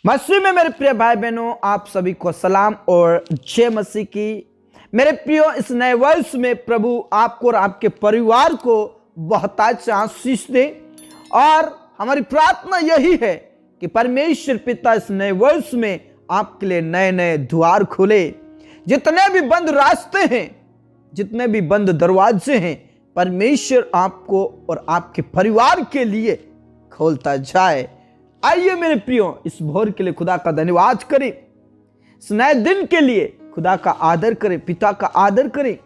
मसीह में मेरे प्रिय भाई बहनों, आप सभी को सलाम और जय मसीह की। मेरे प्रियो, इस नए वर्ष में प्रभु आपको और आपके परिवार को बहुतायत से आशीष दे। और हमारी प्रार्थना यही है कि परमेश्वर पिता इस नए वर्ष में आपके लिए नए नए द्वार खोले। जितने भी बंद रास्ते हैं, जितने भी बंद दरवाजे हैं, परमेश्वर आपको और आपके परिवार के लिए खोलता जाए। आइए मेरे प्रियो, इस भोर के लिए खुदा का धन्यवाद करें। इस नए दिन के लिए खुदा का आदर करें, पिता का आदर करें,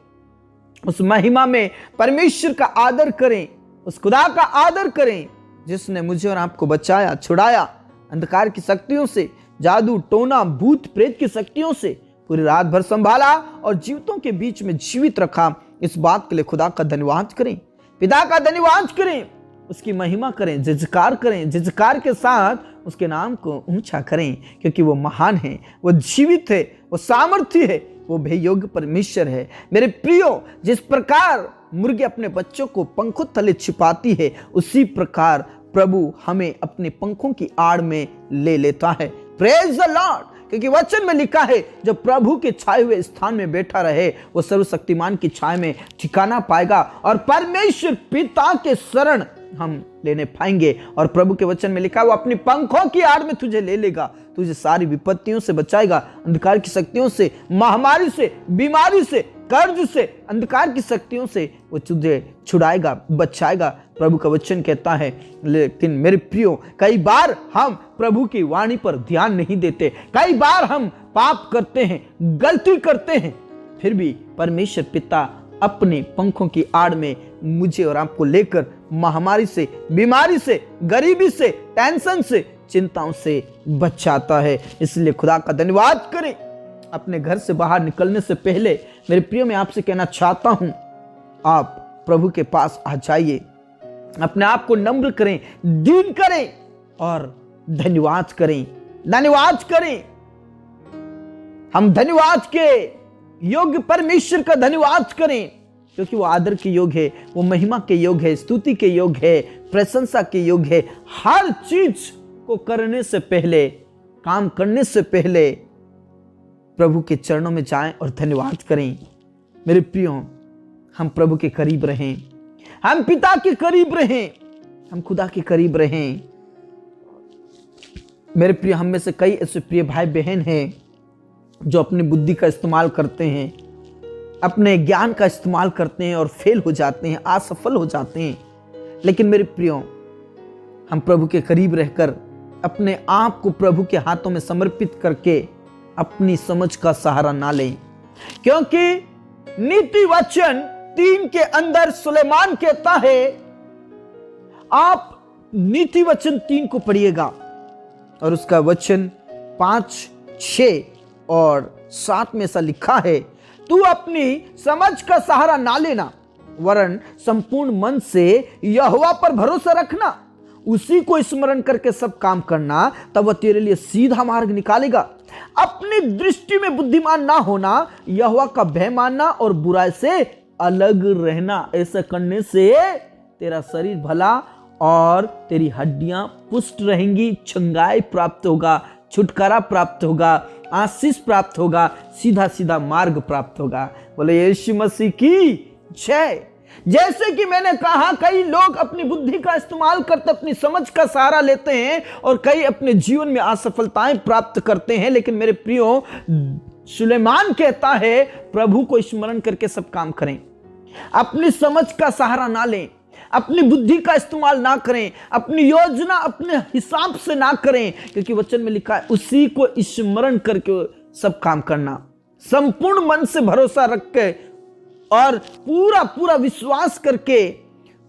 उस महिमा में परमेश्वर का आदर करें, उस खुदा का आदर करें जिसने मुझे और आपको बचाया, छुड़ाया अंधकार की शक्तियों से, जादू टोना भूत प्रेत की शक्तियों से, पूरी रात भर संभाला और जीवितों के बीच में जीवित रखा। इस बात के लिए खुदा का धन्यवाद करें, पिता का धन्यवाद करें, उसकी महिमा करें, जयकार करें, जयकार के साथ उसके नाम को ऊंचा करें, क्योंकि वो महान है, वो जीवित है, वो सामर्थ्य है, वो भययोग्य परमेश्वर है। मेरे प्रियो, जिस प्रकार मुर्गी अपने बच्चों को पंखों तले छिपाती है, उसी प्रकार प्रभु हमें अपने पंखों की आड़ में ले लेता है। Praise the Lord. क्योंकि वचन में लिखा है, जो प्रभु के छाए हुए स्थान में बैठा रहे, वो सर्वशक्तिमान की छाया में ठिकाना पाएगा और परमेश्वर पिता के शरण हम लेने पाएंगे। और प्रभु के वचन में लिखा है, वो अपनी पंखों की आड़ में तुझे ले लेगा, तुझे सारी विपत्तियों से बचाएगा, अंधकार की शक्तियों से, महामारी से, बीमारी से, कर्ज से, अंधकार की शक्तियों से वो तुझे छुड़ाएगा, बचाएगा। प्रभु का वचन कहता है। लेकिन मेरे प्रियो, कई बार हम प्रभु की वाणी पर ध्यान नहीं देते, कई बार हम पाप करते हैं, गलती करते हैं, फिर भी परमेश्वर पिता अपने पंखों की आड़ में मुझे और आपको लेकर महामारी से, बीमारी से, गरीबी से, टेंशन से, चिंताओं से बचाता है। इसलिए खुदा का धन्यवाद करें। अपने घर से बाहर निकलने से पहले मेरे प्रियो, मैं आपसे कहना चाहता हूं, आप प्रभु के पास आ जाइए, अपने आप को नम्र करें, दीन करें और धन्यवाद करें, धन्यवाद करें। हम धन्यवाद के योग्य परमेश्वर का धन्यवाद करें, क्योंकि वो आदर के योग्य है, वो महिमा के योग्य है, स्तुति के योग्य है, प्रशंसा के योग्य है। हर चीज को करने से पहले, काम करने से पहले प्रभु के चरणों में जाएं और धन्यवाद करें। मेरे प्रियो, हम प्रभु के करीब रहें, हम पिता के करीब रहें, हम खुदा के करीब रहें। मेरे प्रिय, हम में से कई ऐसे प्रिय भाई बहन हैं जो अपनी बुद्धि का इस्तेमाल करते हैं, अपने ज्ञान का इस्तेमाल करते हैं और फेल हो जाते हैं, असफल हो जाते हैं। लेकिन मेरे प्रियो, हम प्रभु के करीब रहकर अपने आप को प्रभु के हाथों में समर्पित करके अपनी समझ का सहारा ना लें, क्योंकि नीति वचन 3 के अंदर सुलेमान कहता है, आप नीति वचन 3 को पढ़िएगा और उसका वचन 5, 6 और 7 में ऐसा लिखा है, तू अपनी समझ का सहारा ना लेना, वरन संपूर्ण मन से यहोवा पर भरोसा रखना, उसी को स्मरण करके सब काम करना, तब वह तेरे लिए सीधा मार्ग निकालेगा। अपनी दृष्टि में बुद्धिमान ना होना, यहोवा का भय मानना और बुराई से अलग रहना। ऐसा करने से तेरा शरीर भला और तेरी हड्डियां पुष्ट रहेंगी, चंगाई प्राप्त होगा, छुटकारा प्राप्त होगा, आशीष प्राप्त होगा, सीधा सीधा मार्ग प्राप्त होगा। बोले यीशु मसीह की जय। जैसे कि मैंने कहा, कई लोग अपनी बुद्धि का इस्तेमाल करते, अपनी समझ का सहारा लेते हैं और कई अपने जीवन में असफलताएं प्राप्त करते हैं। लेकिन मेरे प्रियो, सुलेमान कहता है, प्रभु को स्मरण करके सब काम करें, अपनी समझ का सहारा ना लें, अपनी बुद्धि का इस्तेमाल ना करें, अपनी योजना अपने हिसाब से ना करें, क्योंकि वचन में लिखा है, उसी को स्मरण करके सब काम करना, संपूर्ण मन से भरोसा रख के और पूरा पूरा विश्वास करके,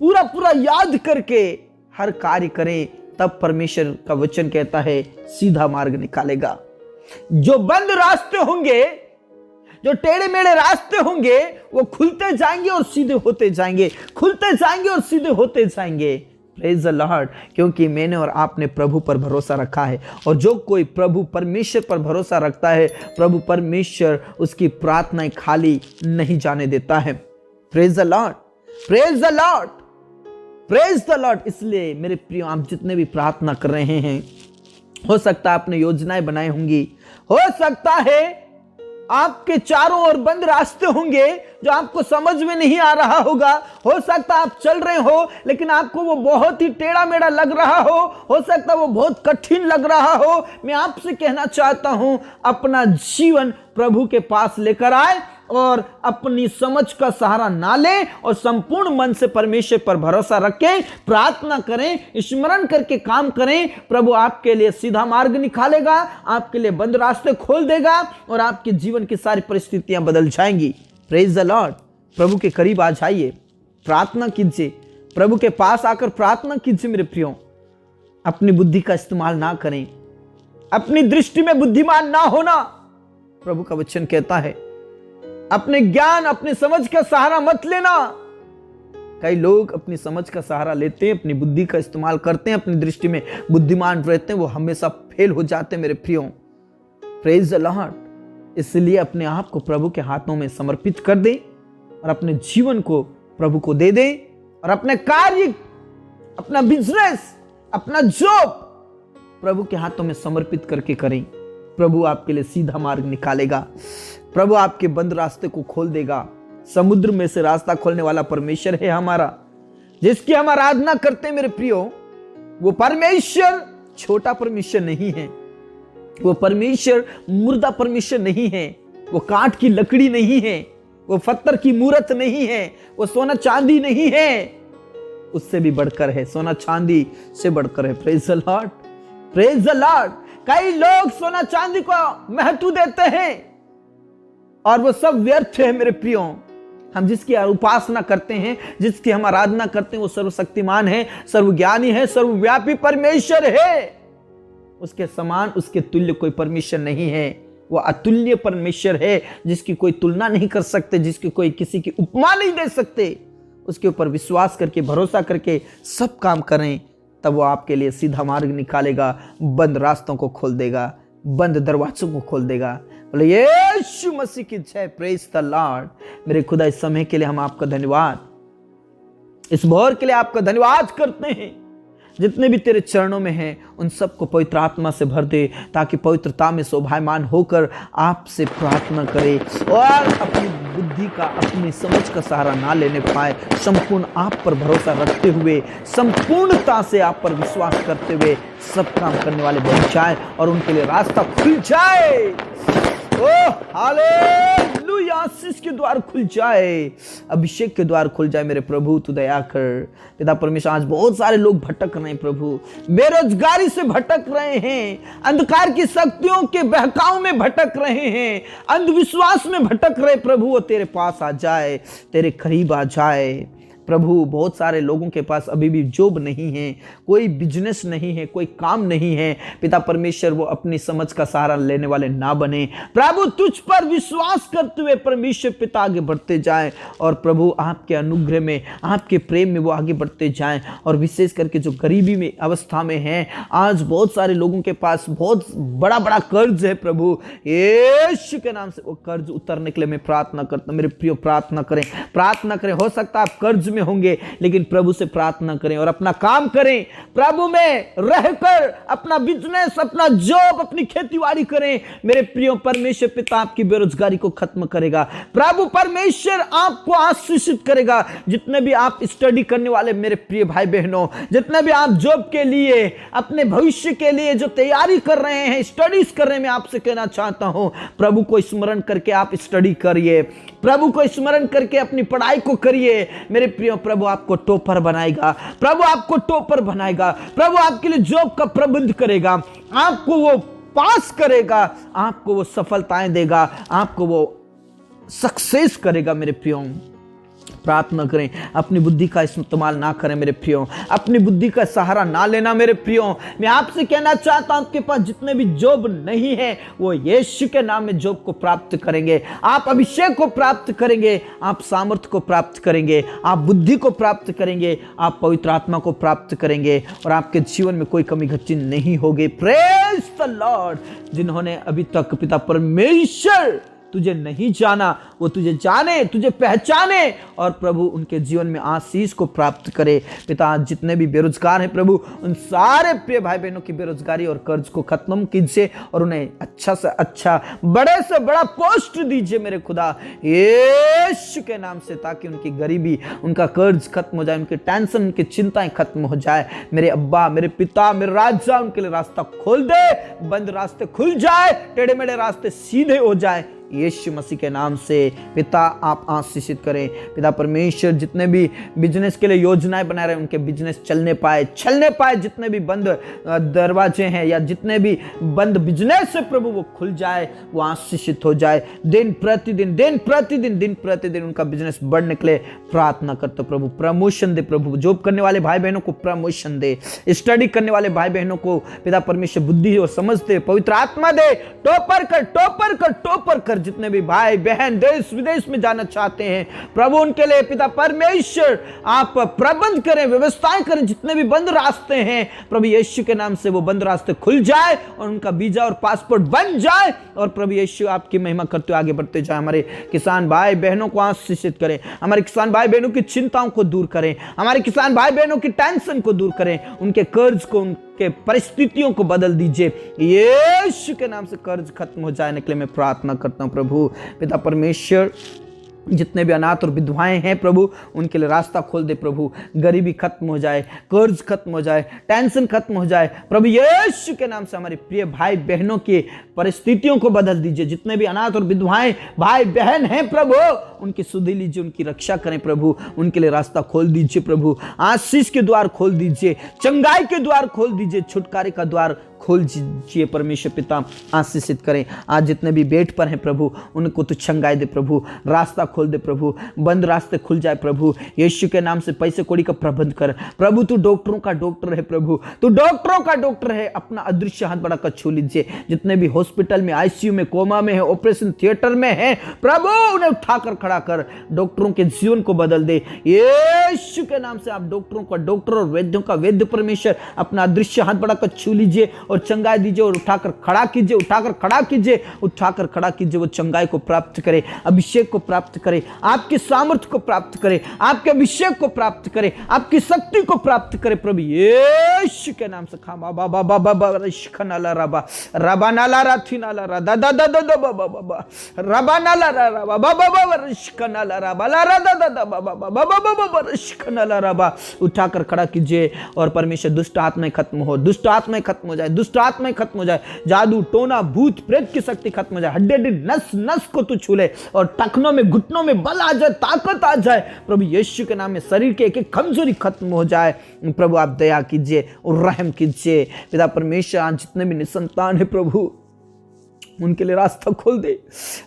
पूरा पूरा याद करके हर कार्य करें, तब परमेश्वर का वचन कहता है सीधा मार्ग निकालेगा। जो बंद रास्ते होंगे, जो टेढ़े मेढ़े रास्ते होंगे, वो खुलते जाएंगे और सीधे होते जाएंगे, खुलते जाएंगे और सीधे होते जाएंगे। Praise the Lord. क्योंकि मैंने और आपने प्रभु पर भरोसा रखा है, और जो कोई प्रभु परमेश्वर पर भरोसा रखता है, प्रभु परमेश्वर उसकी प्रार्थनाएं खाली नहीं जाने देता है। Praise the Lord, praise the Lord, praise the Lord. इसलिए मेरे प्रियो, आप जितने भी प्रार्थना कर रहे हैं, हो सकता है आपने योजनाएं बनाई होंगी, हो सकता है आपके चारों ओर बंद रास्ते होंगे जो आपको समझ में नहीं आ रहा होगा। हो सकता है आप चल रहे हो लेकिन आपको वो बहुत ही टेढ़ा मेढ़ा लग रहा हो सकता है वो बहुत कठिन लग रहा हो। मैं आपसे कहना चाहता हूं, अपना जीवन प्रभु के पास लेकर आए और अपनी समझ का सहारा ना लें और संपूर्ण मन से परमेश्वर पर भरोसा रखें, प्रार्थना करें, स्मरण करके काम करें। प्रभु आपके लिए सीधा मार्ग निकालेगा, आपके लिए बंद रास्ते खोल देगा और आपके जीवन की सारी परिस्थितियां बदल जाएंगी। Praise the Lord. प्रभु के करीब आ जाइए, प्रार्थना कीजिए, प्रभु के पास आकर प्रार्थना कीजिए। मेरे प्रियो, अपनी बुद्धि का इस्तेमाल ना करें, अपनी दृष्टि में बुद्धिमान ना होना। प्रभु का वचन कहता है अपने ज्ञान अपनी समझ का सहारा मत लेना। कई लोग अपनी समझ का सहारा लेते हैं, अपनी बुद्धि का इस्तेमाल करते हैं, अपनी दृष्टि में बुद्धिमान रहते हैं, वो हमेशा फेल हो जाते हैं। मेरे प्रियो, प्रेज द लॉर्ड। इसलिए अपने आप को प्रभु के हाथों में समर्पित कर दें और अपने जीवन को प्रभु को दे दें और अपने कार्य, अपना बिजनेस, अपना जॉब प्रभु के हाथों में समर्पित करके करें। प्रभु आपके लिए सीधा मार्ग निकालेगा, प्रभु आपके बंद रास्ते को खोल देगा। समुद्र में से रास्ता खोलने वाला परमेश्वर है हमारा, जिसकी हम आराधना करते हैं। मेरे प्रियो, वो परमेश्वर छोटा परमेश्वर नहीं है, वो परमेश्वर मुर्दा परमेश्वर नहीं है, वो काठ की लकड़ी नहीं है, वो पत्थर की मूर्त नहीं है, वो सोना चांदी नहीं है, उससे भी बढ़कर है, सोना चांदी से बढ़कर है। Praise the Lord, praise the Lord. कई लोग सोना चांदी को महत्व देते हैं और वो सब व्यर्थ है। मेरे प्रियो, हम जिसकी उपासना करते हैं, जिसकी हम आराधना करते हैं, वो सर्वशक्तिमान है, सर्वज्ञानी है, सर्वव्यापी परमेश्वर है। उसके समान, उसके तुल्य कोई परमेश्वर नहीं है। वो अतुल्य परमेश्वर है, जिसकी कोई तुलना नहीं कर सकते, जिसकी कोई किसी की उपमा नहीं दे सकते। उसके ऊपर विश्वास करके, भरोसा करके सब काम करें, तब वो आपके लिए सीधा मार्ग निकालेगा, बंद रास्तों को खोल देगा, बंद दरवाजों को खोल देगा। बोले यीशु मसीह की जय। Praise the Lord. मेरे खुदा, इस समय के लिए हम आपका धन्यवाद, इस भोर के लिए आपका धन्यवाद करते हैं। जितने भी तेरे चरणों में हैं, उन सबको पवित्र आत्मा से भर दे, ताकि पवित्रता में शोभायमान होकर आपसे प्रार्थना करे और अपनी बुद्धि का, अपनी समझ का सहारा ना लेने पाए। संपूर्ण आप पर भरोसा रखते हुए, संपूर्णता से आप पर विश्वास करते हुए सब काम करने वाले बन जाए और उनके लिए रास्ता खुल जाए। Oh hallelujah. आशीष के द्वार खुल जाए, अभिषेक के द्वार खुल जाए। मेरे प्रभु, तू दया कर। पिता परमेश्वर, आज बहुत सारे लोग भटक रहे हैं प्रभु, बेरोजगारी से भटक रहे हैं, अंधकार की शक्तियों के बहकाव में भटक रहे हैं, अंधविश्वास में भटक रहे। प्रभु, वो तेरे पास आ जाए, तेरे करीब आ जाए। प्रभु, बहुत सारे लोगों के पास अभी भी जॉब नहीं है, कोई बिजनेस नहीं है, कोई काम नहीं है। पिता परमेश्वर, वो अपनी समझ का सहारा लेने वाले ना बने। प्रभु, तुझ पर विश्वास करते हुए परमेश्वर पिता आगे बढ़ते जाएं और प्रभु आपके अनुग्रह में, आपके प्रेम में वो आगे बढ़ते जाएं। और विशेष करके जो गरीबी में अवस्था में हैं, आज बहुत सारे लोगों के पास बहुत बड़ा बड़ा कर्ज है। प्रभु, यीशु के नाम से वो कर्ज उतरने के लिए मैं प्रार्थना करता हूं। मेरे प्रियो, प्रार्थना करें, प्रार्थना करें। हो सकता है आप कर्ज में होंगे, लेकिन प्रभु से प्रार्थना करें और अपना काम करें। प्रभु में रहकर अपना बिजनेस, अपना जॉब, अपनी खेतीबाड़ी करें। मेरे प्रियो, परमेश्वर पिता आपकी बेरोजगारी को खत्म करेगा। प्रभु परमेश्वर आपको आशीषित करेगा। जितने भी आप स्टडी करने वाले मेरे प्रिय भाई बहनों, जितने भी आप जॉब के लिए, अपने भविष्य के लिए जो तैयारी कर रहे हैं, स्टडीज कर रहे हैं, मैं आपसे कहना चाहता हूं, प्रभु को स्मरण करके आप स्टडी करिए, प्रभु को स्मरण करके अपनी पढ़ाई को करिए। मेरे प्रियो, प्रभु आपको टॉपर बनाएगा, प्रभु आपको टॉपर बनाएगा, प्रभु आपके लिए जॉब का प्रबंध करेगा, आपको वो पास करेगा, आपको वो सफलताएं देगा, आपको वो सक्सेस करेगा। मेरे प्रियो, प्रार्थना करें, अपनी बुद्धि का इस्तेमाल ना करें। मेरे प्रियो, अपनी बुद्धि का सहारा ना लेना। मेरे प्रियो, मैं आपसे कहना चाहता हूं, आपके पास जितने भी जॉब नहीं है, वो यीशु के नाम में जॉब को प्राप्त करेंगे। आप अभिषेक को प्राप्त करेंगे, आप सामर्थ्य को प्राप्त करेंगे, आप बुद्धि को प्राप्त करेंगे, आप पवित्र आत्मा को प्राप्त करेंगे और आपके जीवन में कोई कमी घटी नहीं होगी। Praise the Lord. जिन्होंने अभी तक पिता परमेश्वर तुझे नहीं जाना वो तुझे जाने, तुझे पहचाने और प्रभु उनके जीवन में आशीष को प्राप्त करे। पिता जितने भी बेरोजगार हैं प्रभु, उन सारे प्रिय भाई बहनों की बेरोजगारी और कर्ज को खत्म कीजिए और उन्हें अच्छा से अच्छा, बड़े से बड़ा पोस्ट दीजिए मेरे खुदा यीशु के नाम से, ताकि उनकी गरीबी, उनका कर्ज खत्म हो जाए, उनकी टेंशन, उनकी चिंताएं खत्म हो जाए। मेरे अब्बा, मेरे पिता, मेरे राजा, उनके लिए रास्ता खोल दे, बंद रास्ते खुल जाए, टेढ़े मेढ़े रास्ते सीधे हो जाए यीशु मसीह के नाम से। पिता आप आशीषित करें। पिता परमेश्वर जितने भी बिजनेस के लिए योजनाएं बना रहे हैं उनके बिजनेस चलने पाए, जितने भी बंद दरवाजे हैं या जितने भी बंद बिजनेस है प्रभु वो खुल जाए, वो आशीषित हो जाए। दिन प्रतिदिन उनका बिजनेस बढ़ने के लिए प्रार्थना करते प्रभु। प्रमोशन दे प्रभु, जॉब करने वाले भाई बहनों को प्रमोशन दे, स्टडी करने वाले भाई बहनों को पिता परमेश्वर बुद्धि और समझ दे, पवित्र आत्मा दे, टॉपर कर जितने भी भाई बहन देश विदेश में जाना चाहते हैं प्रभु उनके लिए पिता परमेश्वर आप प्रबंध करें, व्यवस्थाएं करें। जितने भी बंद रास्ते हैं प्रभु यीशु के नाम से वो बंद रास्ते खुल जाए और उनका वीजा और पासपोर्ट बन जाए और प्रभु यीशु आपकी महिमा करते हुए आगे बढ़ते जाए। हमारे किसान भाई बहनों को आशीषित करें, हमारे किसान भाई बहनों की चिंताओं को दूर करें, हमारे किसान भाई बहनों की टेंशन को दूर करें, उनके कर्ज को, उनके परिस्थितियों को बदल दीजिए। यीशु के नाम से कर्ज खत्म हो जाने के लिए मैं प्रार्थना करता हूं प्रभु। पिता परमेश्वर जितने भी अनाथ और विधवाएं हैं प्रभु उनके लिए रास्ता खोल दे प्रभु, गरीबी खत्म हो जाए, कर्ज खत्म हो जाए, टेंशन खत्म हो जाए प्रभु यीशु के नाम से। हमारे प्रिय भाई बहनों की परिस्थितियों को बदल दीजिए। जितने भी अनाथ और विधवाएं भाई बहन हैं प्रभु उनकी सुधि लीजिए, उनकी रक्षा करें प्रभु, उनके लिए रास्ता खोल दीजिए प्रभु। आशीष के द्वार खोल दीजिए, चंगाई के द्वार खोल दीजिए, छुटकारे का द्वार खोल दीजिए परमेश्वर पिता। आशीषित करें आज जितने भी बेड पर हैं प्रभु उनको तो चंगाई दे प्रभु, रास्ता खोल दे प्रभु, बंद रास्ते खुल जाए प्रभु यीशु के नाम से। पैसे कौड़ी का प्रबंध कर प्रभु, तू डॉक्टरों का डॉक्टर है प्रभु, तू डॉक्टरों का डॉक्टर है। अपना अदृश्य हाथ बढ़ाकर छू लीजिए। जितने भी हॉस्पिटल में, आईसीयू में, कोमा में है, ऑपरेशन थिएटर में है प्रभु उन्हें उठाकर खड़ा कर, डॉक्टरों के जीवन को बदल दे यीशु के नाम से। आप डॉक्टरों का डॉक्टर और वैद्यों का वैद्य परमेश्वर अपना अदृश्य हाथ बढ़ाकर छू लीजिए और चंगाई दीजिए और उठाकर खड़ा कीजिए, उठाकर खड़ा कीजिए। वो चंगाई को प्राप्त करे, अभिषेक को प्राप्त करे, आपकी सामर्थ्य को प्राप्त करे, आपके अभिषेक को प्राप्त करे, आपकी शक्ति को प्राप्त करे प्रभु यीशु के नाम से। खामा बाबा बाबा बाबा रिश्खनाला रबा रबा नाला राथी नाला रा दा दा दा दा बाबा बाबा रबा नाला रा बाबा बाबा रिश्खनाला रबा ला रा दा दा बाबा बाबा बाबा रिश्खनाला रबा। उठाकर खड़ा कीजिए और परमेश्वर दुष्ट आत्माएं खत्म हो, दुष्ट आत्माएं खत्म हो जाए, दुष्ट आत्माएं खत्म हो जाए, जादू टोना भूत प्रेत की शक्ति खत्म हो जाए, हड्डी नस नस को तू छू ले और टखनों में घुटनों में बल आ जाए, ताकत आ जाए प्रभु यीशु के नाम में। शरीर के एक एक कमजोरी खत्म हो जाए प्रभु। आप दया कीजिए और रहम कीजिए पिता परमेश्वर। आज जितने भी निसंतान है प्रभु उनके लिए रास्ता खोल दे,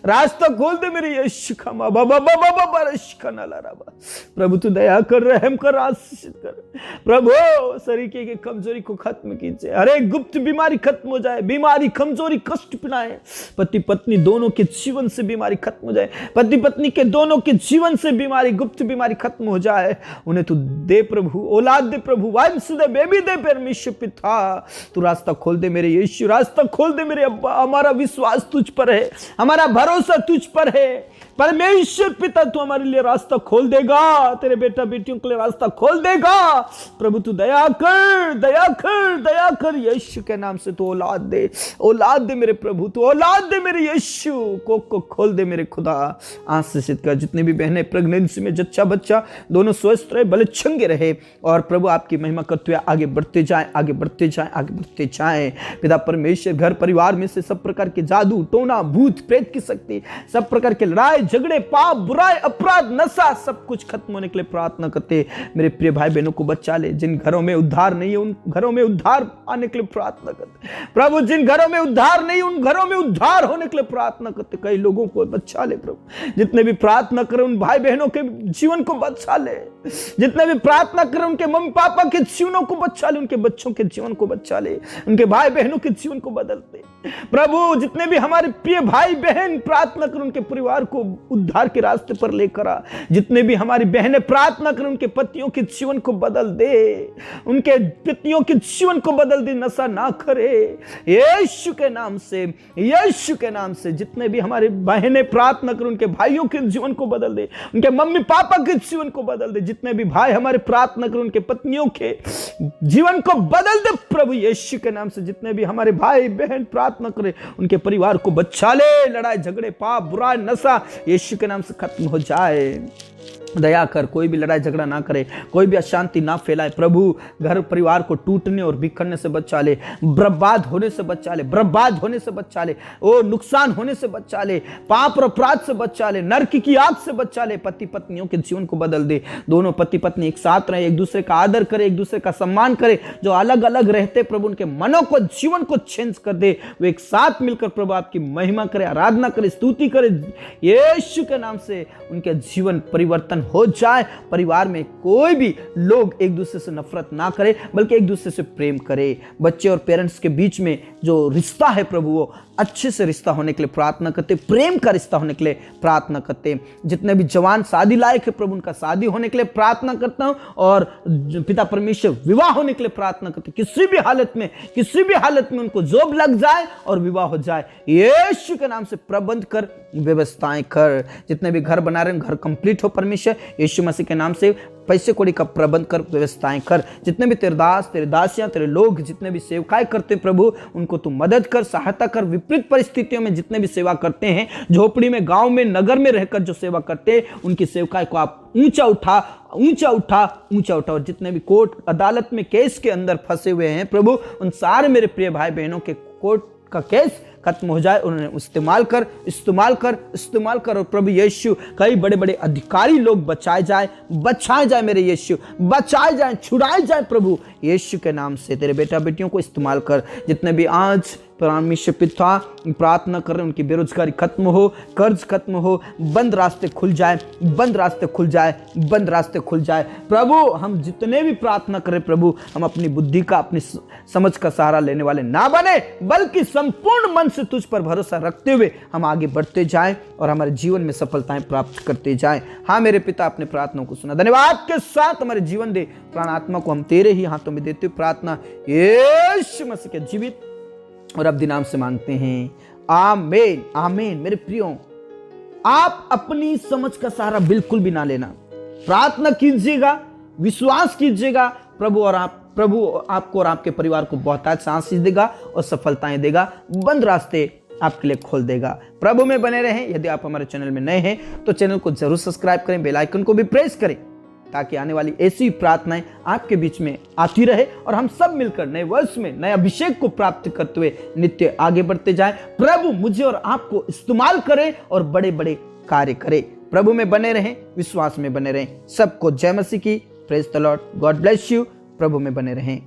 रास्ता खोल दे मेरे यीशु का माँ बाबा बाबा बाबा रश्कनाला रबा। प्रभु तू दया कर, रहम कर, आशीषित कर प्रभु। शरीर की कमजोरी को खत्म कीजिए, हर एक गुप्त बीमारी खत्म हो जाए, बीमारी कमजोरी कष्ट पिनाए, पति पत्नी दोनों के जीवन से बीमारी खत्म हो जाए, पति पत्नी के दोनों के जीवन से बीमारी, गुप्त बीमारी खत्म हो जाए। उन्हें तू दे प्रभु, औलाद दे प्रभु, वंश दे, बेबी दे परमेश्वर पिता। तू रास्ता खोल दे मेरे यीशु, रास्ता खोल दे मेरे अब्बा। हमारा विश्वास तुझ पर है, हमारा भरोसा तुझ पर है परमेश्वर पिता। तू हमारे लिए रास्ता खोल देगा, तेरे बेटा बेटियों के लिए रास्ता खोल देगा प्रभु। तू दया कर, दया कर, दया कर यीशु के नाम से। तू औलाद दे, औलाद दे मेरे प्रभु, तू औलाद दे मेरे यीशु। कोख को खोल दे मेरे खुदा, आशीषित कर। जितनी भी बहनें प्रेगनेंसी में जच्चा बच्चा दोनों स्वस्थ रहे, भले चंगे रहे और प्रभु आपकी महिमा करते हुए आगे बढ़ते जाए, आगे बढ़ते जाए, आगे बढ़ते जाए पिता परमेश्वर। घर परिवार में से सब प्रकार के जादू टोना भूत प्रेत की शक्ति, सब प्रकार के लड़ाई झगड़े पाप बुराई अपराध नशा सब कुछ खत्म होने के लिए प्रार्थना करते मेरे प्रिय भाई बहनों को बचा ले। जिन घरों में उद्धार नहीं है उन घरों में उद्धार आने के लिए प्रार्थना करते प्रभु। जिन घरों में उद्धार नहीं उन घरों में उद्धार होने के लिए प्रार्थना करते। कई लोगों को बचा ले प्रभु। जितने भी प्रार्थना करें उन भाई बहनों के जीवन को बचा ले, जितने भी प्रार्थना करें उनके मम्मी पापा के जीवनों को बचा ले, उनके बच्चों के जीवन को बचा ले, उनके भाई बहनों के जीवन को बदल दे प्रभु जितने भी हमारे प्रिय भाई बहन प्रार्थना कर उनके परिवार को उद्धार के रास्ते पर लेकर आ। जितने भी हमारी बहनें प्रार्थना कर उनके पतियों के जीवन को बदल दे, उनके पतियों के जीवन को बदल दे, नशा ना करे यीशु के नाम से, यीशु के नाम से। जितने भी हमारे बहनें प्रार्थना कर उनके भाइयों के जीवन को बदल दे, उनके मम्मी पापा के जीवन को बदल दे। जितने भी भाई हमारे प्रार्थना कर उनके पत्नियों के जीवन को बदल दे प्रभु यीशु के नाम से। जितने भी हमारे भाई बहन प्रार्थना करे उनके परिवार को बचा ले, लड़ाई झगड़े पाप बुराई नशा यीशु के नाम से खत्म हो जाए। दया कर, कोई भी लड़ाई झगड़ा ना करे, कोई भी अशांति ना फैलाए प्रभु। घर परिवार को टूटने और बिखरने से बचा ले, बर्बाद होने से बचा ले, बर्बाद होने से बचा ले, ओ नुकसान होने से बचा ले, पाप और अपराध से बचा ले, नरक की आग से बचा ले। पति पत्नियों के जीवन को बदल दे, दोनों पति पत्नी एक साथ रहे, एक दूसरे का आदर करे, एक दूसरे का सम्मान करे। जो अलग अलग रहते प्रभु उनके मनों को जीवन को चेंज कर दे, वो एक साथ मिलकर प्रभु आपकी महिमा करे, आराधना करे, स्तुति करे यीशु के नाम से। उनके जीवन परिवर्तन हो जाए, परिवार में कोई भी लोग एक दूसरे से नफरत ना करे बल्कि एक दूसरे से प्रेम करे। बच्चे और पेरेंट्स के बीच में जो रिश्ता है प्रभु वो अच्छे से रिश्ता होने के लिए प्रार्थना करते, प्रेम का रिश्ता होने के लिए प्रार्थना करते। जितने भी जवान शादी लायक है प्रभु उनका शादी होने के लिए प्रार्थना करता हूं, और पिता परमेश्वर विवाह होने के लिए प्रार्थना करते। किसी भी हालत में उनको जॉब लग जाए और विवाह हो जाए यीशु के नाम से। प्रबंध कर, व्यवस्थाएं कर। जितने भी घर बना रहे हैं घर कंप्लीट हो परमेश्वर यीशु मसीह के नाम से। पैसे कौड़ी का प्रबंध कर, व्यवस्थाएं कर। जितने भी तेरे दास तेरे दासियां तेरे लोग जितने भी सेवकाएं करते प्रभु उनको तू मदद कर, सहायता कर। विपरीत परिस्थितियों में जितने भी सेवा करते हैं, झोपड़ी में, गांव में, नगर में रहकर जो सेवा करते हैं, उनकी सेवकाएं को आप ऊंचा उठा, ऊंचा उठा, ऊंचा उठा। और जितने भी कोर्ट अदालत में केस के अंदर फंसे हुए हैं प्रभु उन सारे मेरे प्रिय भाई बहनों के कोर्ट का केस खत्म हो जाए। उन्हें इस्तेमाल कर, इस्तेमाल कर, इस्तेमाल कर। और प्रभु यीशु कई बड़े बड़े अधिकारी लोग बचाए जाए मेरे यीशु, बचाए जाए, छुड़ाए जाए प्रभु यीशु के नाम से। तेरे बेटा बेटियों को इस्तेमाल कर। जितने भी आज परमेश्वर पिता प्रार्थना कर रहे हैं उनकी बेरोजगारी खत्म हो, कर्ज खत्म हो, बंद रास्ते खुल जाए, बंद रास्ते खुल जाए, बंद रास्ते खुल जाए प्रभु। हम जितने भी प्रार्थना करें प्रभु हम अपनी बुद्धि का, अपनी समझ का सहारा लेने वाले ना बने बल्कि संपूर्ण मन से तुझ पर भरोसा रखते हुए हम आगे बढ़ते जाएं और हमारे जीवन में सफलताएं प्राप्त करते जाएं। हाँ मेरे पिता अपने प्रार्थनाओं को सुना, धन्यवाद के साथ हमारे जीवन दे। प्राण आत्मा को हम तेरे ही हाथों में देते हुए प्रार्थना यीशु मसीह के जीवित और अब नाम से मांगते हैं, आमीन, आमीन। मेरे प्रियो, आप अपनी समझ का सहारा बिल्कुल भी ना लेना। प्रार्थना कीजिएगा, विश्वास कीजिएगा, प्रभु आपको और आपके परिवार को बहुत अच्छा आशीष देगा और सफलताएं देगा, बंद रास्ते आपके लिए खोल देगा। प्रभु में बने रहें। यदि आप हमारे चैनल में नए हैं तो चैनल को जरूर सब्सक्राइब करें, बेल आइकन को भी प्रेस करें ताकि आने वाली ऐसी प्रार्थनाएं आपके बीच में आती रहे और हम सब मिलकर नए वर्ष में नए अभिषेक को प्राप्त करते हुए नित्य आगे बढ़ते जाएं। प्रभु मुझे और आपको इस्तेमाल करे और बड़े बड़े कार्य करे। प्रभु में बने रहें, विश्वास में बने रहें। सबको जय मसीह की। Praise the Lord, God bless you. प्रभु में बने रहें।